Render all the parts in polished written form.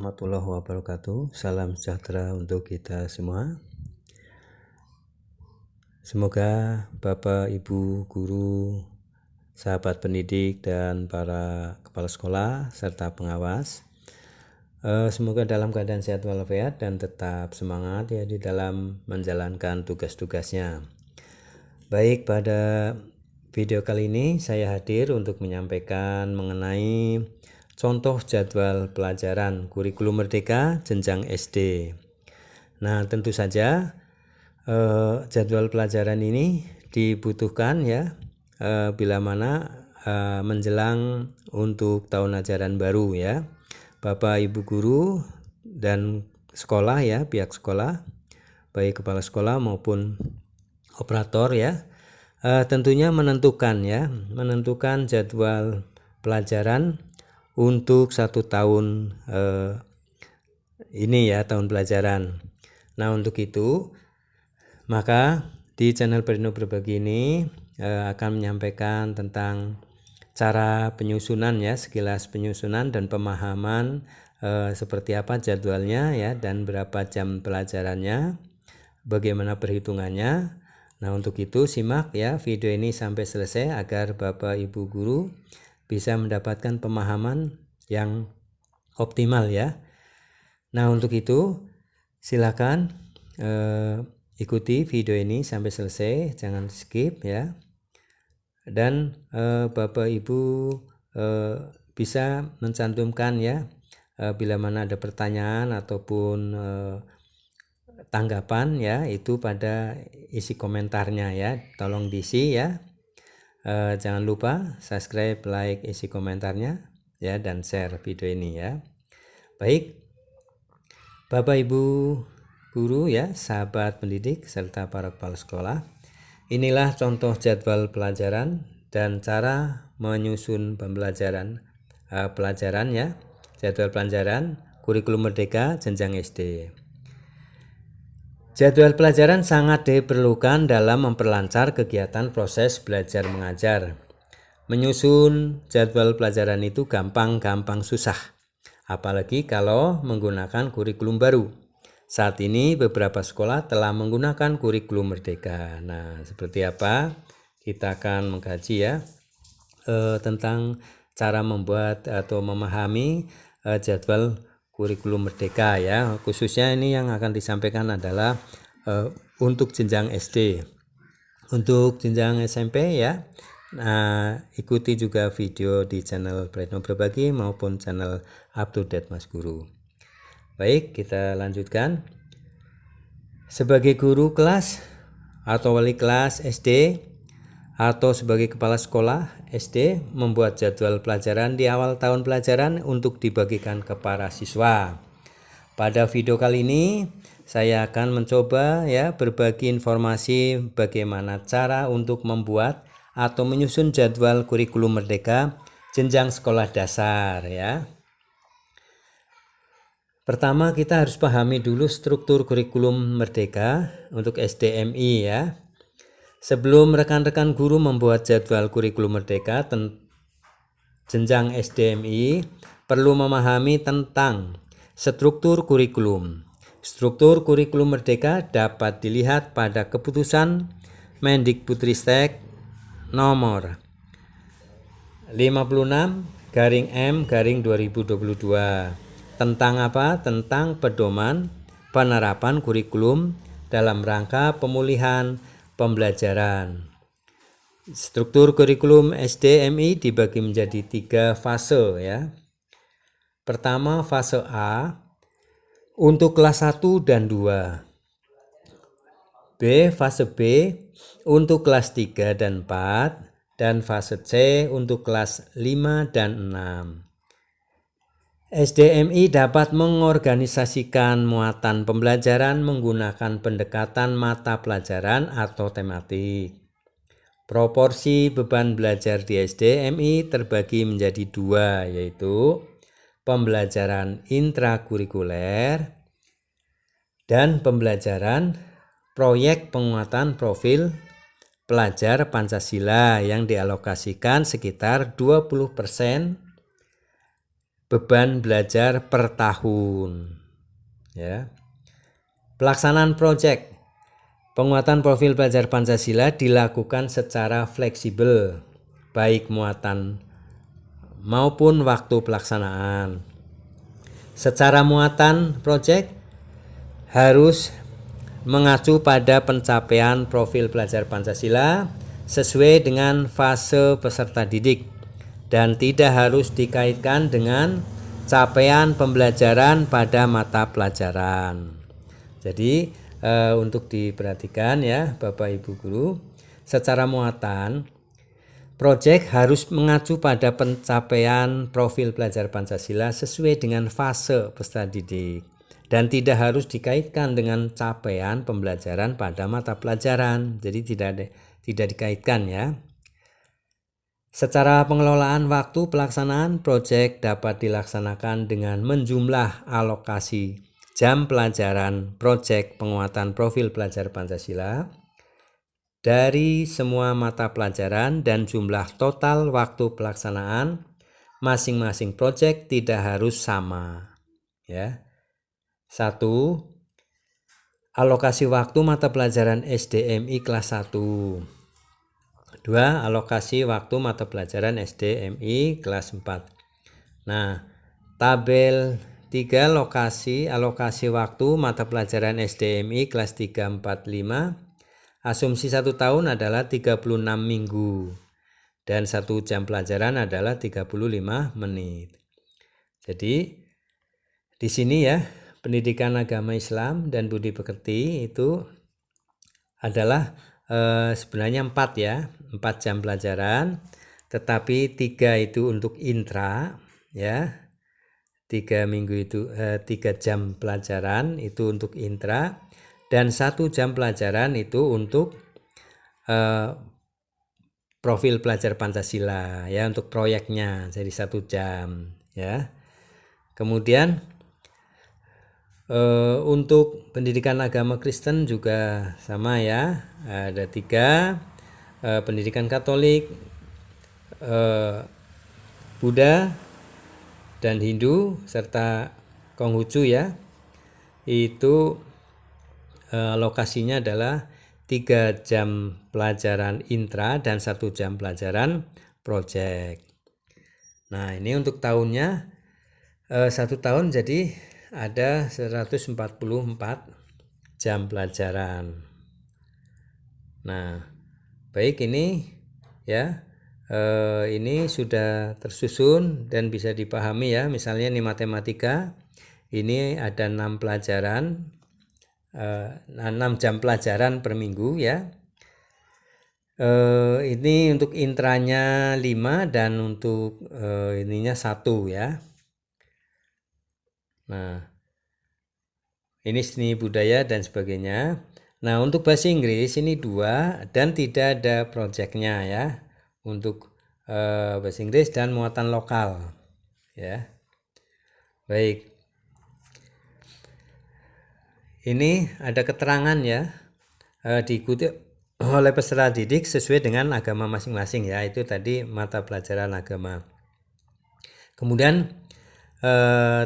Warahmatullahi wabarakatuh. Salam sejahtera untuk kita semua. Semoga Bapak, Ibu, guru, sahabat pendidik, dan para kepala sekolah serta pengawas semoga dalam keadaan sehat walafiat dan tetap semangat ya di dalam menjalankan tugas-tugasnya. Baik, pada video kali ini saya hadir untuk menyampaikan mengenai contoh jadwal pelajaran kurikulum merdeka jenjang SD. Nah, tentu saja jadwal pelajaran ini dibutuhkan ya bila mana menjelang untuk tahun ajaran baru ya. Bapak Ibu guru dan sekolah ya, pihak sekolah, baik kepala sekolah maupun operator ya, tentunya menentukan jadwal pelajaran untuk 1 tahun ini ya, tahun pelajaran. Nah, untuk itu maka di channel Perino Berbagi ini akan menyampaikan tentang cara penyusunan ya, sekilas penyusunan dan pemahaman seperti apa jadwalnya ya, dan berapa jam pelajarannya, bagaimana perhitungannya. Nah, untuk itu simak ya video ini sampai selesai agar Bapak Ibu guru bisa mendapatkan pemahaman yang optimal ya. Nah, untuk itu silakan ikuti video ini sampai selesai, jangan skip ya. Dan Bapak Ibu bisa mencantumkan ya bila mana ada pertanyaan ataupun tanggapan ya, itu pada isi komentarnya ya, tolong diisi ya. Jangan lupa subscribe, like, isi komentarnya ya, dan share video ini ya. Baik, Bapak Ibu guru ya, sahabat pendidik serta para kepala sekolah, inilah contoh jadwal pelajaran dan cara menyusun pembelajaran pelajaran ya, jadwal pelajaran kurikulum merdeka jenjang SD. Jadwal pelajaran sangat diperlukan dalam memperlancar kegiatan proses belajar mengajar. Menyusun jadwal pelajaran itu gampang susah, apalagi kalau menggunakan kurikulum baru. Saat ini beberapa sekolah telah menggunakan kurikulum merdeka. Nah, seperti apa? Kita akan mengkaji ya tentang cara membuat atau memahami jadwal kurikulum merdeka ya. Khususnya ini yang akan disampaikan adalah untuk jenjang SD. Untuk jenjang SMP ya, ikuti juga video di channel Perino Berbagi maupun channel Up to Date Mas Guru. Baik, kita lanjutkan. Sebagai guru kelas atau wali kelas SD atau sebagai kepala sekolah SD, membuat jadwal pelajaran di awal tahun pelajaran untuk dibagikan ke para siswa. Pada video kali ini saya akan mencoba ya berbagi informasi bagaimana cara untuk membuat atau menyusun jadwal kurikulum merdeka jenjang sekolah dasar ya. Pertama, kita harus pahami dulu struktur kurikulum merdeka untuk SDMI ya. Sebelum rekan-rekan guru membuat jadwal kurikulum merdeka jenjang SDMI, perlu memahami tentang struktur kurikulum. Struktur kurikulum merdeka dapat dilihat pada keputusan Mendikbudristek nomor 56/M/2022 tentang apa? Tentang pedoman penerapan kurikulum dalam rangka pemulihan pembelajaran. Struktur kurikulum SDMI dibagi menjadi 3 fase ya. Pertama, fase A untuk kelas 1 dan 2. B, fase B untuk kelas 3 dan 4, dan fase C untuk kelas 5 dan 6. SDMI dapat mengorganisasikan muatan pembelajaran menggunakan pendekatan mata pelajaran atau tematik. Proporsi beban belajar di SDMI terbagi menjadi 2, yaitu pembelajaran intrakurikuler dan pembelajaran proyek penguatan profil pelajar Pancasila yang dialokasikan sekitar 20% beban belajar per tahun. Ya. Pelaksanaan proyek. Penguatan profil belajar Pancasila dilakukan secara fleksibel, baik muatan maupun waktu pelaksanaan. Secara muatan proyek harus mengacu pada pencapaian profil belajar Pancasila sesuai dengan fase peserta didik dan tidak harus dikaitkan dengan capaian pembelajaran pada mata pelajaran. Jadi untuk diperhatikan ya Bapak Ibu Guru, secara muatan proyek harus mengacu pada pencapaian profil belajar Pancasila sesuai dengan fase peserta didik dan tidak harus dikaitkan dengan capaian pembelajaran pada mata pelajaran. Jadi tidak dikaitkan ya. Secara pengelolaan waktu pelaksanaan proyek dapat dilaksanakan dengan menjumlah alokasi jam pelajaran proyek penguatan profil belajar Pancasila dari semua mata pelajaran dan jumlah total waktu pelaksanaan masing-masing proyek tidak harus sama. Ya. 1. Alokasi waktu mata pelajaran SDMI kelas 1. 2. Alokasi waktu mata pelajaran SDMI kelas 4. Nah, tabel 3 alokasi waktu mata pelajaran SDMI kelas 3, 4, 5. Asumsi 1 tahun adalah 36 minggu dan 1 jam pelajaran adalah 35 menit. Jadi di sini ya, pendidikan agama Islam dan budi pekerti itu adalah sebenarnya 4 ya, 4 jam pelajaran, tetapi 3 itu untuk intra ya. 3 minggu itu 3 jam pelajaran itu untuk intra dan 1 jam pelajaran itu untuk profil pelajar Pancasila ya, untuk proyeknya, jadi 1 jam ya. Kemudian untuk pendidikan agama Kristen juga sama ya, ada 3, pendidikan Katolik, Buddha dan Hindu serta Konghucu ya, itu lokasinya adalah 3 jam pelajaran intra dan 1 jam pelajaran proyek. Nah ini untuk tahunnya 1 tahun jadi ada 144 jam pelajaran. Nah baik, ini ya, ini sudah tersusun dan bisa dipahami ya. Misalnya ini matematika, ini ada 6 pelajaran, 6 jam pelajaran per minggu ya. Ini untuk intranya 5 dan untuk ininya 1 ya. Nah ini seni budaya dan sebagainya. Nah untuk bahasa Inggris ini 2 dan tidak ada proyeknya ya, untuk bahasa Inggris dan muatan lokal ya. Baik, ini ada keterangan ya, diikuti oleh peserta didik sesuai dengan agama masing-masing ya, itu tadi mata pelajaran agama. Kemudian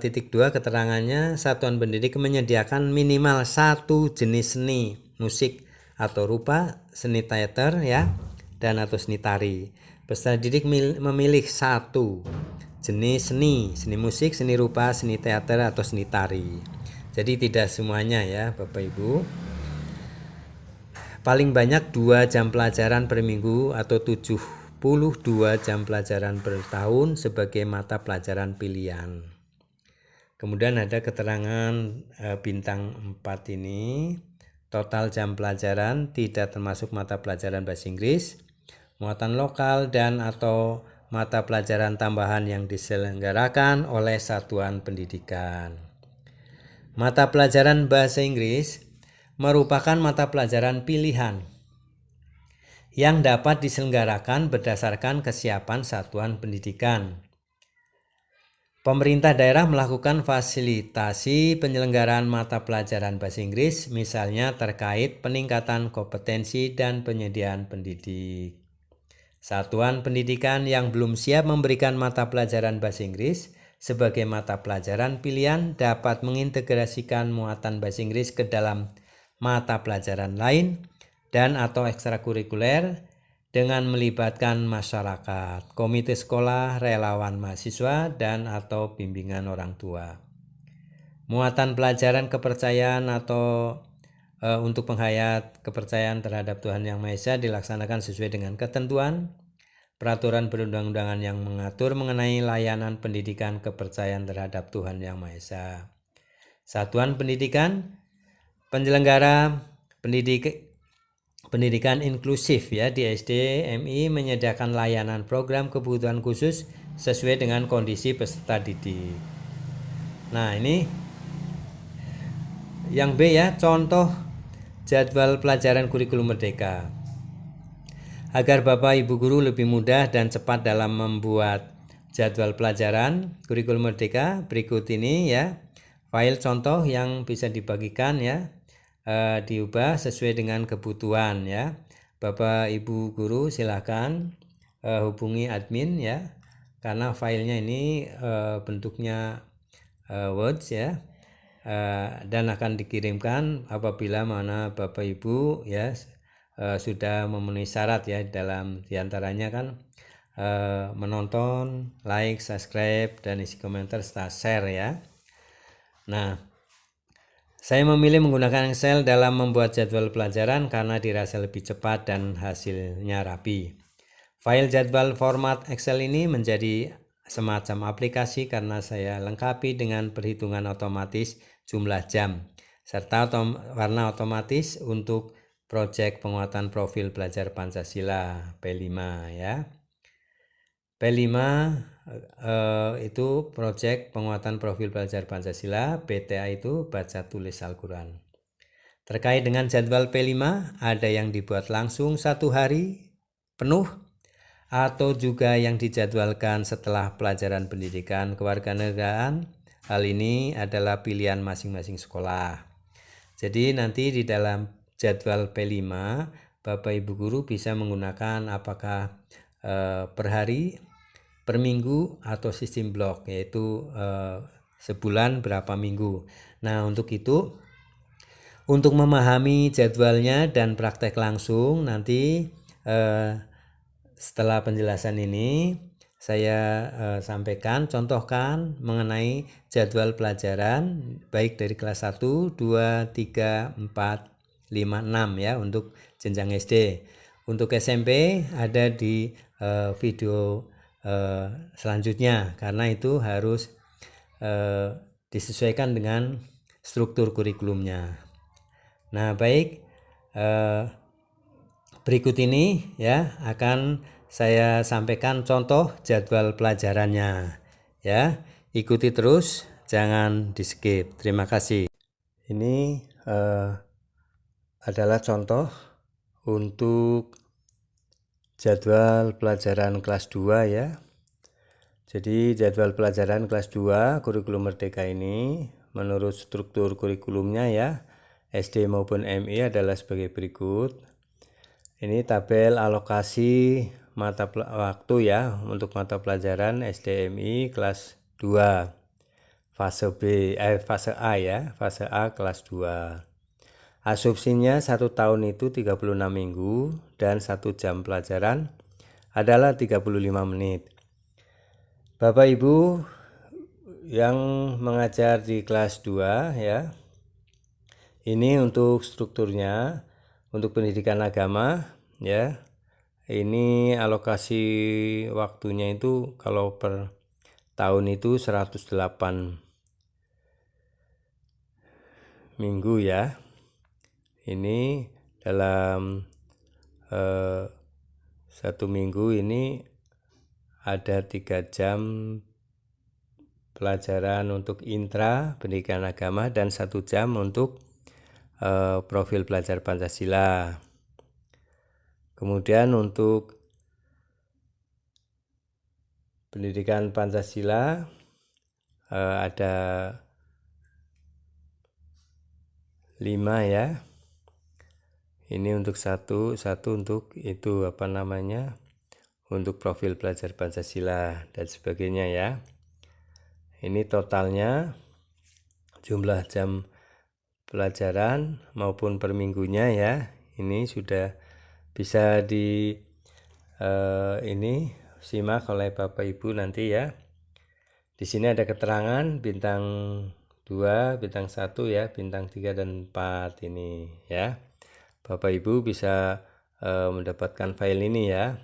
titik 2 keterangannya, satuan pendidik menyediakan minimal 1 jenis seni, musik atau rupa, seni teater ya, dan atau seni tari. Peserta didik memilih 1 jenis seni musik, seni rupa, seni teater atau seni tari. Jadi tidak semuanya ya Bapak Ibu. Paling banyak 2 jam pelajaran per minggu atau 72 jam pelajaran per tahun sebagai mata pelajaran pilihan. Kemudian ada keterangan bintang 4 ini, total jam pelajaran tidak termasuk mata pelajaran bahasa Inggris, muatan lokal dan atau mata pelajaran tambahan yang diselenggarakan oleh satuan pendidikan. Mata pelajaran bahasa Inggris merupakan mata pelajaran pilihan yang dapat diselenggarakan berdasarkan kesiapan satuan pendidikan. Pemerintah daerah melakukan fasilitasi penyelenggaraan mata pelajaran bahasa Inggris, misalnya terkait peningkatan kompetensi dan penyediaan pendidik. Satuan pendidikan yang belum siap memberikan mata pelajaran bahasa Inggris sebagai mata pelajaran pilihan dapat mengintegrasikan muatan bahasa Inggris ke dalam mata pelajaran lain dan atau ekstrakurikuler dengan melibatkan masyarakat, komite sekolah, relawan mahasiswa, dan atau bimbingan orang tua. Muatan pelajaran kepercayaan atau untuk penghayat kepercayaan terhadap Tuhan Yang Maha Esa dilaksanakan sesuai dengan ketentuan peraturan perundang-undangan yang mengatur mengenai layanan pendidikan kepercayaan terhadap Tuhan Yang Maha Esa. Satuan pendidikan penyelenggara pendidikan inklusif ya di SD MI menyediakan layanan program kebutuhan khusus sesuai dengan kondisi peserta didik. Nah, ini yang B ya, contoh jadwal pelajaran kurikulum merdeka. Agar Bapak Ibu guru lebih mudah dan cepat dalam membuat jadwal pelajaran kurikulum merdeka, berikut ini ya file contoh yang bisa dibagikan ya, diubah sesuai dengan kebutuhan ya. Bapak Ibu guru silakan hubungi admin ya, karena filenya ini bentuknya Words ya, dan akan dikirimkan apabila mana Bapak Ibu ya sudah memenuhi syarat ya, dalam diantaranya kan menonton, like, subscribe, dan isi komentar serta share ya. Nah, saya memilih menggunakan Excel dalam membuat jadwal pelajaran karena dirasa lebih cepat dan hasilnya rapi. File jadwal format Excel ini menjadi semacam aplikasi karena saya lengkapi dengan perhitungan otomatis jumlah jam serta warna otomatis untuk proyek penguatan profil belajar Pancasila P5 ya. P5 itu proyek penguatan profil belajar Pancasila, PTA itu baca tulis Al-Quran. Terkait dengan jadwal P5, ada yang dibuat langsung 1 hari penuh atau juga yang dijadwalkan setelah pelajaran pendidikan kewarganegaraan. Hal ini adalah pilihan masing-masing sekolah. Jadi nanti di dalam jadwal P5 Bapak Ibu guru bisa menggunakan apakah per hari, per minggu, atau sistem blok, yaitu sebulan berapa minggu. Nah, untuk itu, untuk memahami jadwalnya dan praktek langsung nanti setelah penjelasan ini saya sampaikan, contohkan mengenai jadwal pelajaran baik dari kelas 1, 2, 3, 4, 5, 6 ya untuk jenjang SD. Untuk SMP ada di video selanjutnya karena itu harus disesuaikan dengan struktur kurikulumnya. Nah, baik, berikut ini ya akan saya sampaikan contoh jadwal pelajarannya ya. Ikuti terus, jangan di skip. Terima kasih. Ini adalah contoh untuk jadwal pelajaran kelas 2 ya. Jadi jadwal pelajaran kelas 2 kurikulum merdeka ini menurut struktur kurikulumnya ya, SD maupun MI adalah sebagai berikut. Ini tabel alokasi mata waktu ya untuk mata pelajaran SD MI kelas 2 fase fase A ya, fase A kelas 2. Asumsinya 1 tahun itu 36 minggu dan 1 jam pelajaran adalah 35 menit. Bapak Ibu yang mengajar di kelas 2 ya, ini untuk strukturnya untuk pendidikan agama ya. Ini alokasi waktunya itu kalau per tahun itu 108 minggu ya. Ini dalam 1 minggu ini ada 3 jam pelajaran untuk intra pendidikan agama dan 1 jam untuk profil belajar Pancasila. Kemudian untuk pendidikan Pancasila ada 5 ya. Ini untuk satu untuk itu untuk profil belajar Pancasila dan sebagainya ya. Ini totalnya jumlah jam pelajaran maupun per minggunya ya. Ini sudah bisa ini simak oleh Bapak Ibu nanti ya. Di sini ada keterangan bintang 2, bintang 1 ya, bintang 3 dan 4 ini ya. Bapak Ibu bisa mendapatkan file ini ya.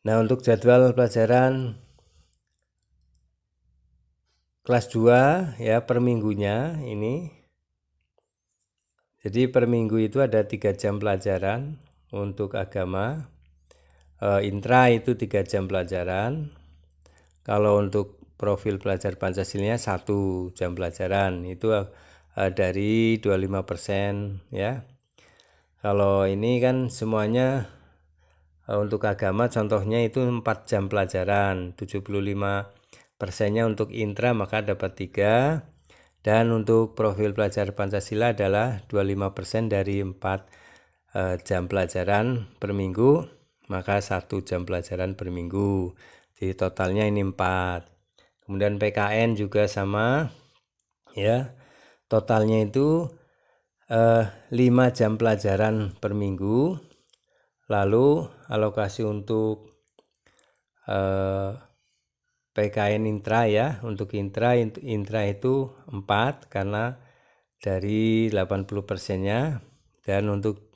Nah, untuk jadwal pelajaran kelas 2 ya per minggunya ini. Jadi per minggu itu ada 3 jam pelajaran untuk agama. Intra itu 3 jam pelajaran. Kalau untuk profil pelajar Pancasilanya 1 jam pelajaran itu dari 25% ya. Kalau ini kan semuanya untuk agama contohnya itu 4 jam pelajaran, 75%-nya untuk intra maka dapat 3. Dan untuk profil pelajar Pancasila adalah 25% dari 4 jam pelajaran per minggu, maka 1 jam pelajaran per minggu. Jadi totalnya ini 4. Kemudian PKN juga sama ya. Totalnya itu 5 jam pelajaran per minggu. Lalu alokasi untuk PKN intra ya, untuk intra itu 4 karena dari 80%-nya, dan untuk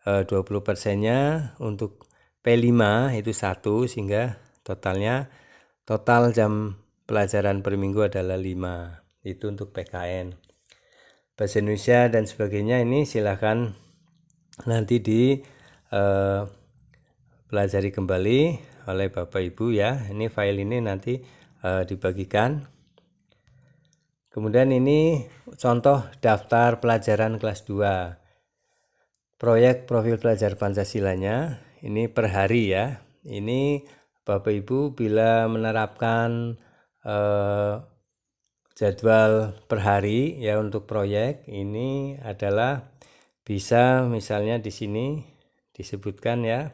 20%-nya untuk P5 itu 1, sehingga total jam pelajaran per minggu adalah 5. Itu untuk PKN. Bahasa Indonesia dan sebagainya ini silahkan nanti pelajari kembali oleh Bapak Ibu ya. Ini file ini nanti dibagikan. Kemudian ini contoh daftar pelajaran kelas 2. Proyek profil pelajar Pancasilanya ini per hari ya. Ini Bapak Ibu bila menerapkan jadwal per hari ya untuk proyek ini adalah bisa misalnya di sini disebutkan ya.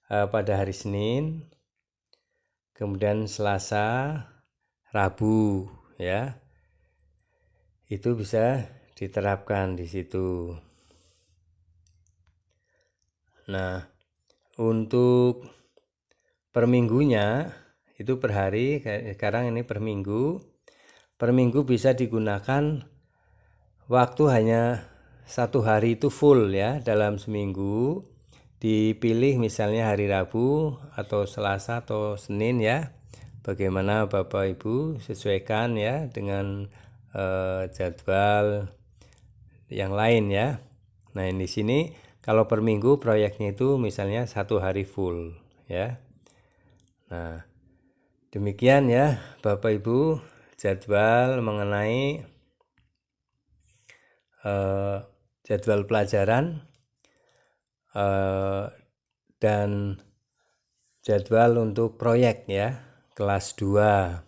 Pada hari Senin, kemudian Selasa, Rabu ya. Itu bisa diterapkan di situ. Nah, untuk per minggunya itu per hari, sekarang ini per minggu. Per minggu bisa digunakan waktu hanya 1 hari itu full ya dalam seminggu. Dipilih misalnya hari Rabu atau Selasa atau Senin ya. Bagaimana Bapak Ibu sesuaikan ya dengan jadwal yang lain ya. Nah, di sini kalau per minggu proyeknya itu misalnya 1 hari full ya. Nah, demikian ya Bapak Ibu jadwal mengenai jadwal pelajaran dan jadwal untuk proyek ya kelas 2.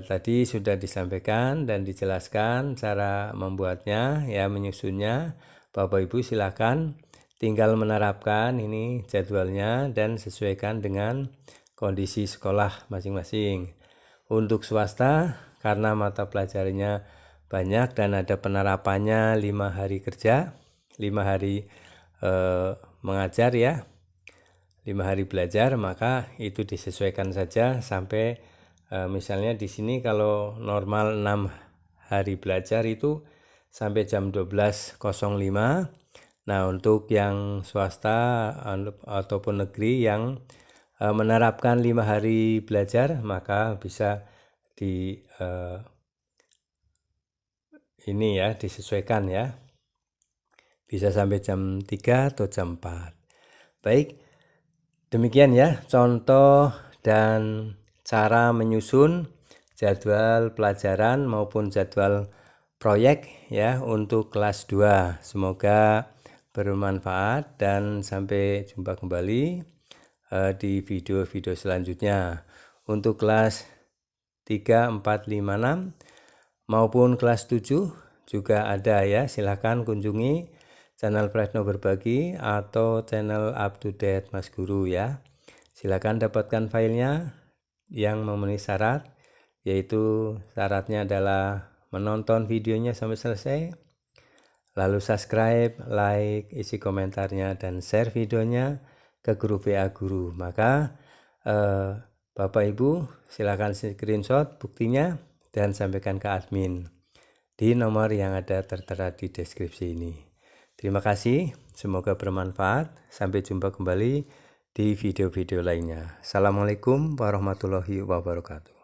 Tadi sudah disampaikan dan dijelaskan cara membuatnya ya, menyusunnya. Bapak Ibu silakan tinggal menerapkan ini jadwalnya dan sesuaikan dengan kondisi sekolah masing-masing. Untuk swasta karena mata pelajarannya banyak dan ada penerapannya 5 hari kerja, 5 hari mengajar ya, 5 hari belajar, maka itu disesuaikan saja sampai misalnya di sini kalau normal 6 hari belajar itu sampai jam 12.05. Nah, untuk yang swasta ataupun negeri yang menerapkan 5 hari belajar, maka bisa ini ya disesuaikan ya. Bisa sampai jam 3 atau jam 4. Baik, demikian ya contoh dan cara menyusun jadwal pelajaran maupun jadwal proyek ya untuk kelas 2. Semoga bermanfaat dan sampai jumpa kembali di video-video selanjutnya. Untuk kelas 3, 4, 5, 6 maupun kelas 7 juga ada ya. Silahkan kunjungi channel Prayitno Berbagi atau channel Up to Date Mas Guru ya. Silakan dapatkan filenya yang memenuhi syarat, yaitu syaratnya adalah menonton videonya sampai selesai, lalu subscribe, like, isi komentarnya, dan share videonya ke grup WA guru. Maka Bapak Ibu silakan screenshot buktinya dan sampaikan ke admin di nomor yang ada tertera di deskripsi ini. Terima kasih, semoga bermanfaat. Sampai jumpa kembali di video-video lainnya. Assalamualaikum warahmatullahi wabarakatuh.